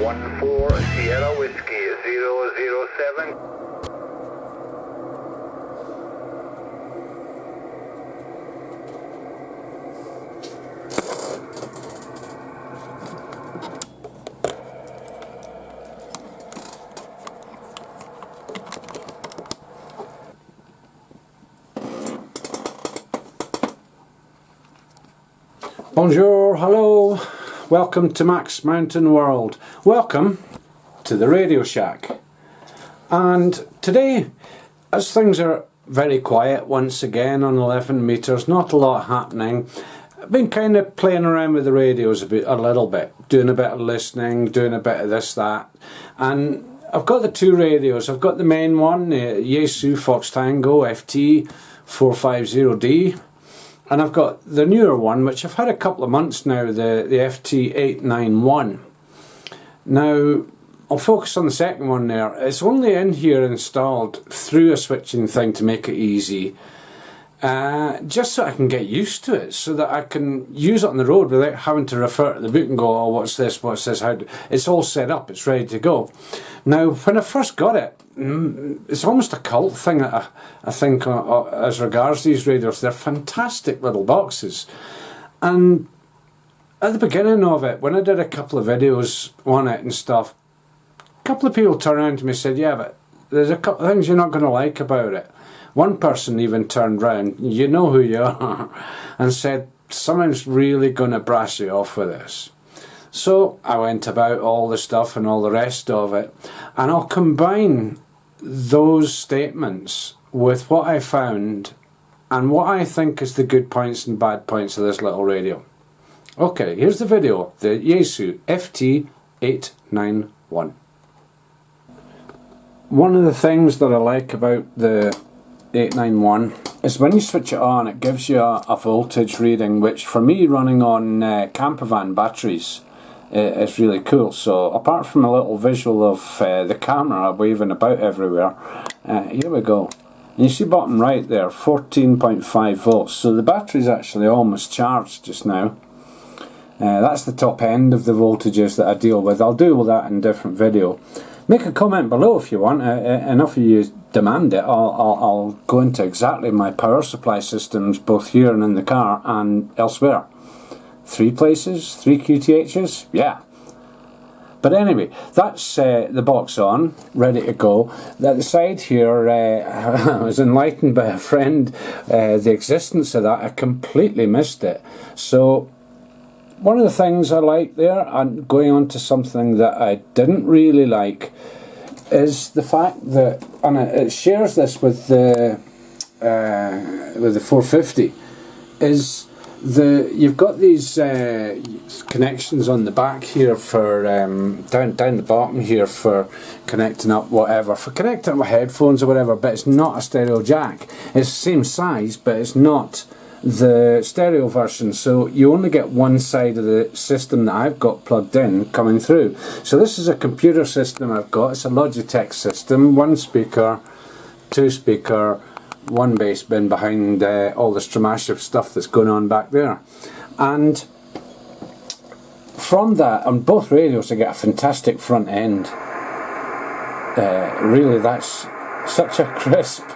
14 Sierra Whiskey 007. Bonjour, hello, welcome to MaxMountainWorld. Welcome to the Radio Shack. And today, as things are very quiet once again on 11 meters, not a lot happening, I've been kind of playing around with the radios a little bit, doing a bit of listening, doing a bit of this, that. And I've got the two radios. I've got the main one, the Yaesu FT891, and I've got the newer one, which I've had a couple of months now, the FT891. Now, I'll focus on the second one there. It's only in here installed through a switching thing to make it easy, just so I can get used to it, so that I can use it on the road without having to refer to the book and go, oh, what's this, how it's all set up, it's ready to go. Now, when I first got it, it's almost a cult thing, I think, as regards these radios. They're fantastic little boxes. And at the beginning of it, when I did a couple of videos on it and stuff, a couple of people turned around to me and said, yeah, but there's a couple of things you're not going to like about it. One person even turned round, you know who you are, and said, someone's really going to brass you off with this. So I went about all the stuff and all the rest of it, and I'll combine those statements with what I found and what I think is the good points and bad points of this little radio. Okay, here's the video, the Yaesu FT891. One of the things that I like about the 891 is when you switch it on, it gives you a voltage reading, which for me, running on campervan batteries, is really cool. So apart from a little visual of the camera waving about everywhere, here we go. And you see bottom right there, 14.5 volts. So the battery's actually almost charged just now. That's the top end of the voltages that I deal with. I'll deal with that in a different video. Make a comment below if you want. Enough of you demand it. I'll go into exactly my power supply systems, both here and in the car and elsewhere. 3 places, 3 QTHs, yeah. But anyway, that's the box on, ready to go. At the side here, I was enlightened by a friend, the existence of that. I completely missed it. So one of the things I like there, and going on to something that I didn't really like, is the fact that, and it shares this with the 450, is you've got these connections on the back here for down the bottom here for connecting up whatever, for connecting up with headphones or whatever, but it's not a stereo jack. It's the same size, but it's not the stereo version, so you only get one side of the system that I've got plugged in coming through. So this is a computer system I've got. It's a Logitech system, 1 speaker, 2 speaker, 1 bass bin behind all the Stramash stuff that's going on back there. And from that, on both radios I get a fantastic front end. Really, that's such a crisp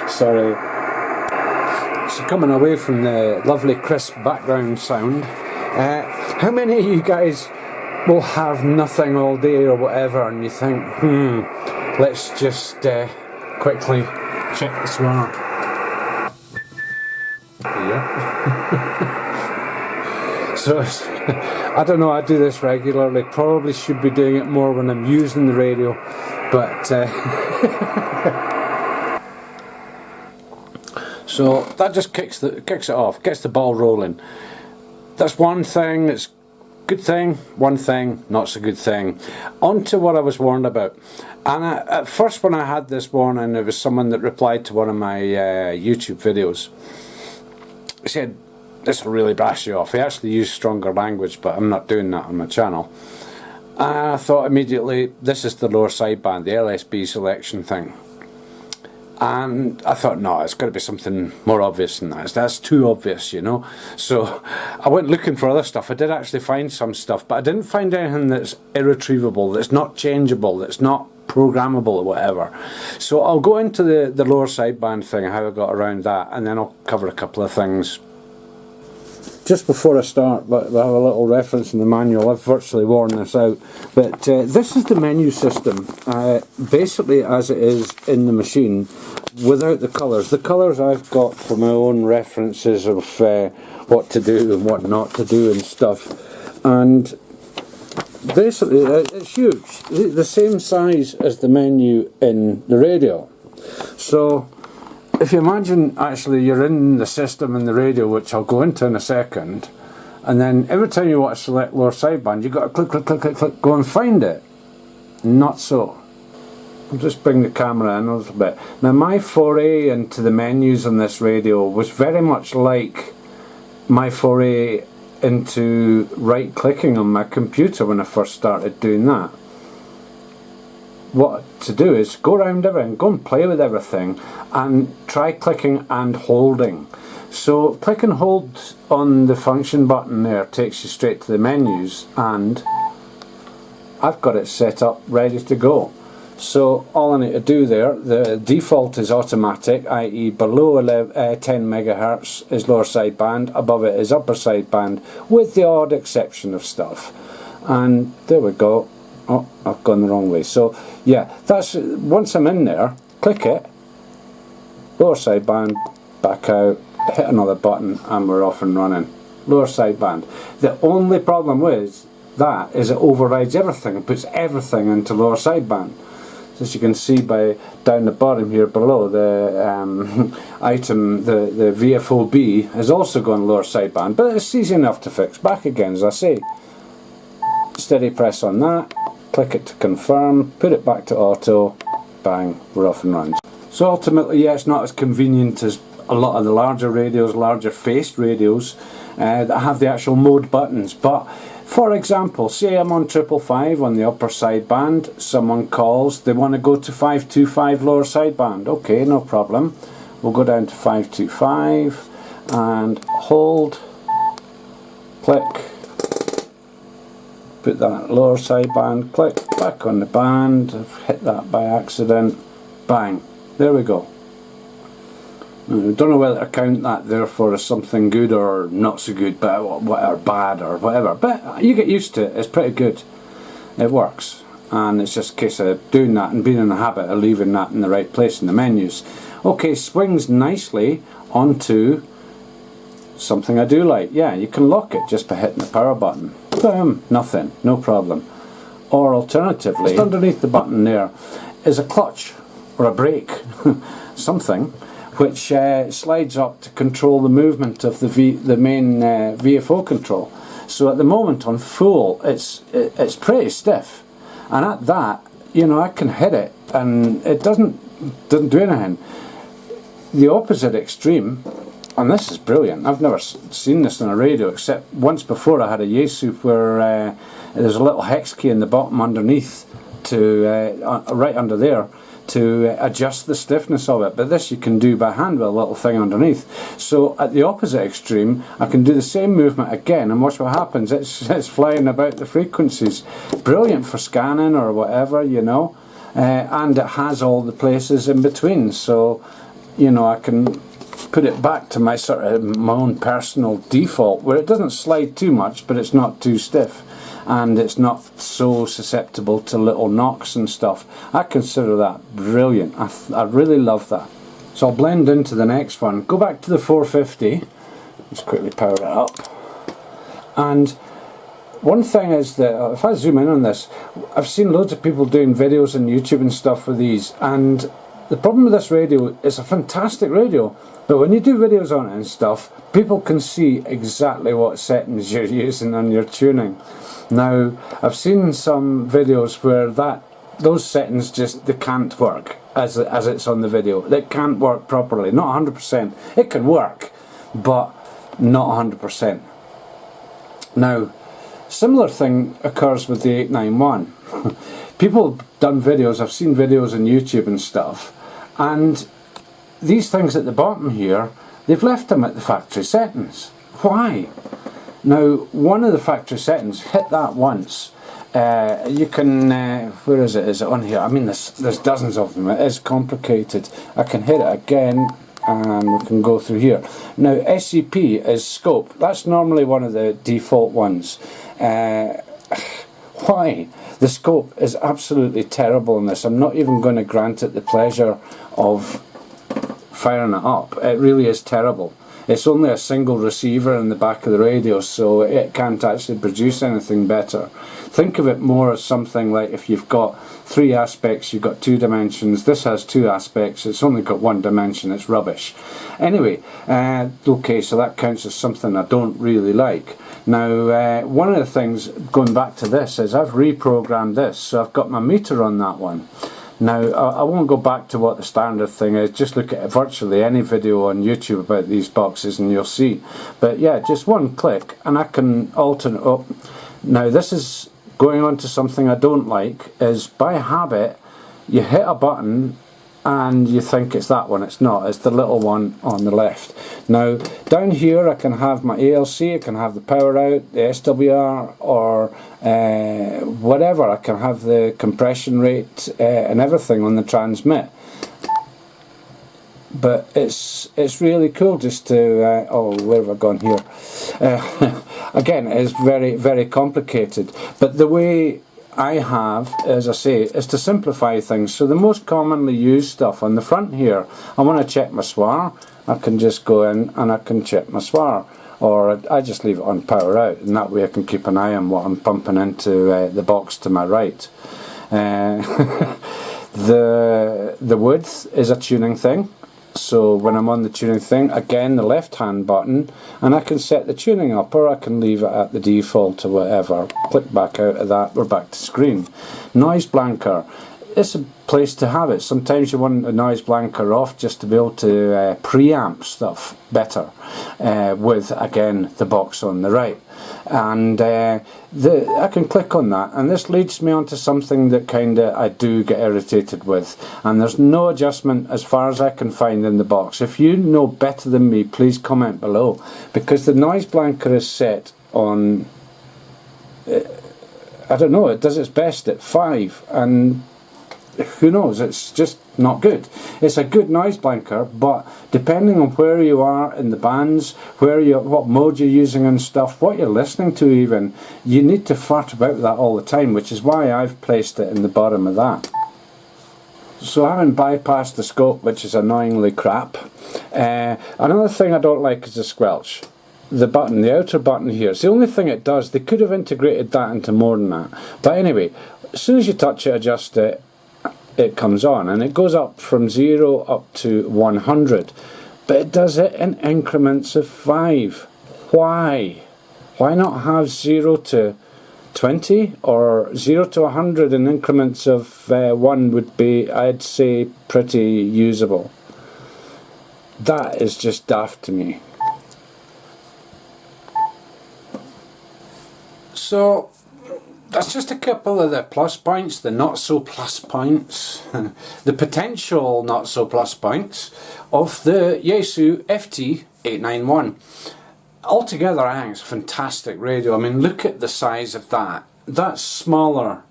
sorry. So coming away from the lovely crisp background sound, how many of you guys will have nothing all day or whatever and you think, let's just quickly check the swar. Yeah. So I don't know, I do this regularly, probably should be doing it more when I'm using the radio, but so that just kicks it off, gets the ball rolling. That's one thing that's good thing, one thing not so good thing. On to what I was warned about. And at first when I had this warning, there was someone that replied to one of my YouTube videos. He said, this will really brass you off. He actually used stronger language, but I'm not doing that on my channel. And I thought immediately, this is the lower sideband, the LSB selection thing. And I thought, no, it's got to be something more obvious than that. That's too obvious, you know. So I went looking for other stuff. I did actually find some stuff, but I didn't find anything that's irretrievable, that's not changeable, that's not programmable or whatever. So I'll go into the lower sideband thing, how I got around that, and then I'll cover a couple of things. Just before I start, but I have a little reference in the manual. I've virtually worn this out, but this is the menu system, basically as it is in the machine, without the colours. The colours I've got for my own references of what to do and what not to do and stuff, and basically it's huge, the same size as the menu in the radio. So if you imagine actually you're in the system in the radio, which I'll go into in a second, and then every time you want to select lower sideband, you've got to click, click, click, click, click, go and find it. Not so. I'll just bring the camera in a little bit. Now my foray into the menus on this radio was very much like my foray into right clicking on my computer when I first started doing that. What to do is go around everything, go and play with everything, and try clicking and holding. So click and hold on the function button there takes you straight to the menus, and I've got it set up ready to go. So all I need to do there, the default is automatic, i.e. below 10 megahertz is lower sideband, above it is upper sideband, with the odd exception of stuff. And there we go. Oh, I've gone the wrong way. So yeah, that's once I'm in there, click it, lower sideband, back out, hit another button, and we're off and running. Lower sideband. The only problem with that is it overrides everything, it puts everything into lower sideband. So as you can see by down the bottom here below, the item, the VFOB has also gone lower sideband, but it's easy enough to fix. Back again, as I say, steady press on that, click it to confirm, put it back to auto, bang, we're off and running. So ultimately, yeah, it's not as convenient as a lot of the larger radios, larger faced radios that have the actual mode buttons. But for example, say I'm on 555 on the upper sideband, someone calls, they want to go to 525 lower sideband. Okay, no problem. We'll go down to 525 and hold, click, put that lower sideband, click, back on the band, I've hit that by accident, bang, there we go. I don't know whether to count that therefore as something good or not so good, but or bad or whatever, but you get used to it, it's pretty good. It works, and it's just a case of doing that and being in the habit of leaving that in the right place in the menus. Okay, swings nicely onto something I do like. Yeah, you can lock it just by hitting the power button. Boom, nothing, no problem. Or alternatively, just underneath the button there is a clutch or a brake, something which slides up to control the movement of the main VFO control. So at the moment on full, it's pretty stiff, and at that, you know, I can hit it and it doesn't do anything. The opposite extreme, and this is brilliant. I've never seen this on a radio except once before. I had a Yaesu where there's a little hex key in the bottom underneath to right under there, to adjust the stiffness of it, but this you can do by hand with a little thing underneath. So at the opposite extreme, I can do the same movement again, and watch what happens. It's flying about the frequencies. Brilliant for scanning or whatever, you know, and it has all the places in between, so you know, I can put it back to my sort of my own personal default, where it doesn't slide too much, but it's not too stiff, and it's not so susceptible to little knocks and stuff. I consider that brilliant. I really love that. So I'll blend into the next one. Go back to the 450. Just quickly power it up. And one thing is that, if I zoom in on this, I've seen loads of people doing videos on YouTube and stuff with these, and the problem with this radio, it's a fantastic radio, but when you do videos on it and stuff, people can see exactly what settings you're using on your tuning. Now, I've seen some videos where those settings just, they can't work as it's on the video. They can't work properly, not 100%. It can work, but not 100%. Now, similar thing occurs with the 891. People have done videos, I've seen videos on YouTube and stuff, and these things at the bottom here, they've left them at the factory settings. Why? Now, one of the factory settings, hit that once. You can, where is it? Is it on here? I mean, there's dozens of them. It is complicated. I can hit it again, and we can go through here. Now, SCP is scope. That's normally one of the default ones. Why? The scope is absolutely terrible in this. I'm not even going to grant it the pleasure of firing it up. It really is terrible. It's only a single receiver in the back of the radio, so it can't actually produce anything better. Think of it more as something like if you've got 3 aspects, you've got 2 dimensions. This has 2 aspects, it's only got 1 dimension, it's rubbish. Anyway, okay, so that counts as something I don't really like. Now, one of the things, going back to this, is I've reprogrammed this, so I've got my meter on that one. Now, I won't go back to what the standard thing is, just look at virtually any video on YouTube about these boxes and you'll see. But yeah, just one click and I can alternate. Oh, now this is going on to something I don't like, is by habit you hit a button and you think it's that one. It's not, it's the little one on the left. Now down here I can have my ALC, I can have the power out, the SWR, or whatever. I can have the compression rate and everything on the transmit. But it's really cool just to, oh, where have I gone here? Again, it's very, very complicated. But the way I have, as I say, is to simplify things. So the most commonly used stuff on the front here, I want to check my SWR, I can just go in and I can check my SWR. Or I just leave it on power out, and that way I can keep an eye on what I'm pumping into the box to my right. The width is a tuning thing. So when I'm on the tuning thing, again the left hand button, and I can set the tuning up, or I can leave it at the default or whatever. Click back out of that, we're back to screen. Noise blanker, it's a place to have it. Sometimes you want the noise blanker off just to be able to preamp stuff better with, again, the box on the right. And I can click on that, and this leads me on to something that kinda I do get irritated with, and there's no adjustment as far as I can find in the box. If you know better than me, please comment below, because the noise blanker is set on, I don't know, it does its best at 5, and who knows, it's just not good. It's a good noise blanker, but depending on where you are in the bands, what mode you're using and stuff, what you're listening to even, you need to fart about that all the time, which is why I've placed it in the bottom of that. So having bypassed the scope, which is annoyingly crap, another thing I don't like is the squelch. The button, the outer button here, it's the only thing it does. They could have integrated that into more than that. But anyway, as soon as you touch it, adjust it, it comes on, and it goes up from 0 up to 100, but it does it in increments of 5. Why not have 0 to 20 or 0 to 100 in increments of 1 would be, I'd say, pretty usable. That is just daft to me. So that's just a couple of the plus points, the not so plus points, the potential not so plus points of the Yaesu FT891. Altogether, I think it's a fantastic radio. I mean, look at the size of that. That's smaller.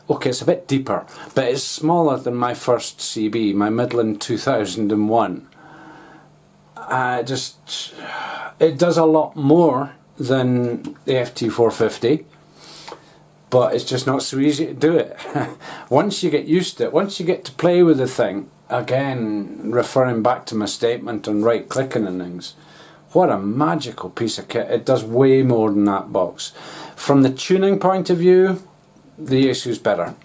Okay, it's a bit deeper, but it's smaller than my first CB, my Midland 2001. It does a lot more than the FT450. But it's just not so easy to do it. Once you get used to it, once you get to play with the thing, again, referring back to my statement on right clicking and things, what a magical piece of kit. It does way more than that box. From the tuning point of view, the Yaesu's better.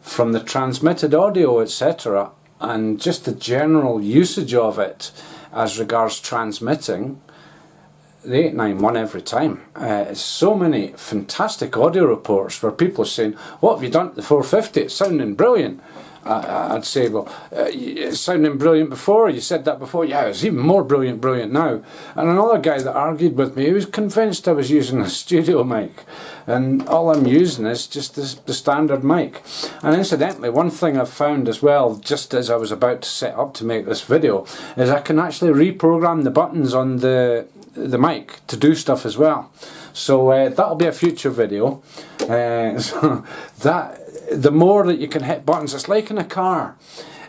From the transmitted audio, etc., and just the general usage of it as regards transmitting, the 891 every time. So many fantastic audio reports where people are saying, what have you done to the 450? It's sounding brilliant. I'd say, well, it's sounding brilliant before, you said that before, yeah, it's even more brilliant now. And another guy that argued with me, he was convinced I was using a studio mic, and all I'm using is just the standard mic. And incidentally, one thing I've found as well, just as I was about to set up to make this video, is I can actually reprogram the buttons on the mic to do stuff as well. So that'll be a future video. So that, the more that you can hit buttons, it's like in a car.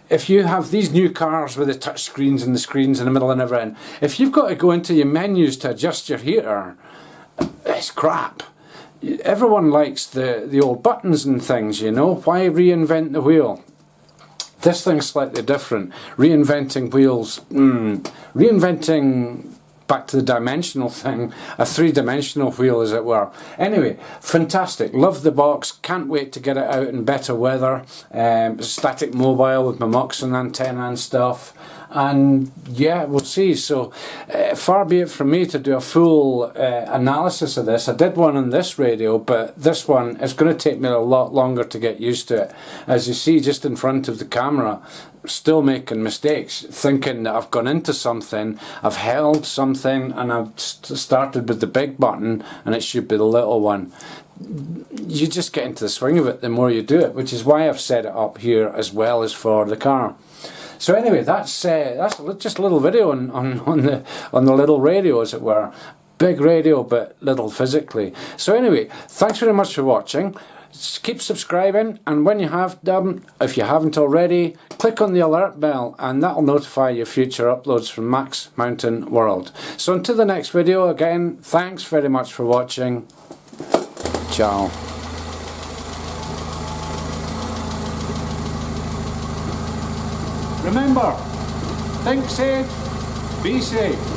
If you have these new cars with the touch screens and the screens in the middle and everything, if you've got to go into your menus to adjust your heater, it's crap. Everyone likes the old buttons and things, you know. Why reinvent the wheel? This thing's slightly different. Reinventing wheels, reinventing, back to the dimensional thing, a three-dimensional wheel as it were. Anyway, fantastic, love the box, can't wait to get it out in better weather. Static mobile with my Moxon antenna and stuff, and yeah, we'll see. So far be it from me to do a full analysis of this. I did one on this radio, but this one is going to take me a lot longer to get used to it. As you see just in front of the camera, still making mistakes, thinking that I've gone into something, I've held something, and I've started with the big button and it should be the little one. You just get into the swing of it the more you do it, which is why I've set it up here as well as for the car. So anyway, that's just a little video on the little radio, as it were. Big radio but little physically. So anyway, thanks very much for watching. Keep subscribing, and when you have done, if you haven't already, click on the alert bell and that'll notify you future uploads from MaxMountainWorld. So until the next video, again, thanks very much for watching. Ciao. Remember, think safe, be safe.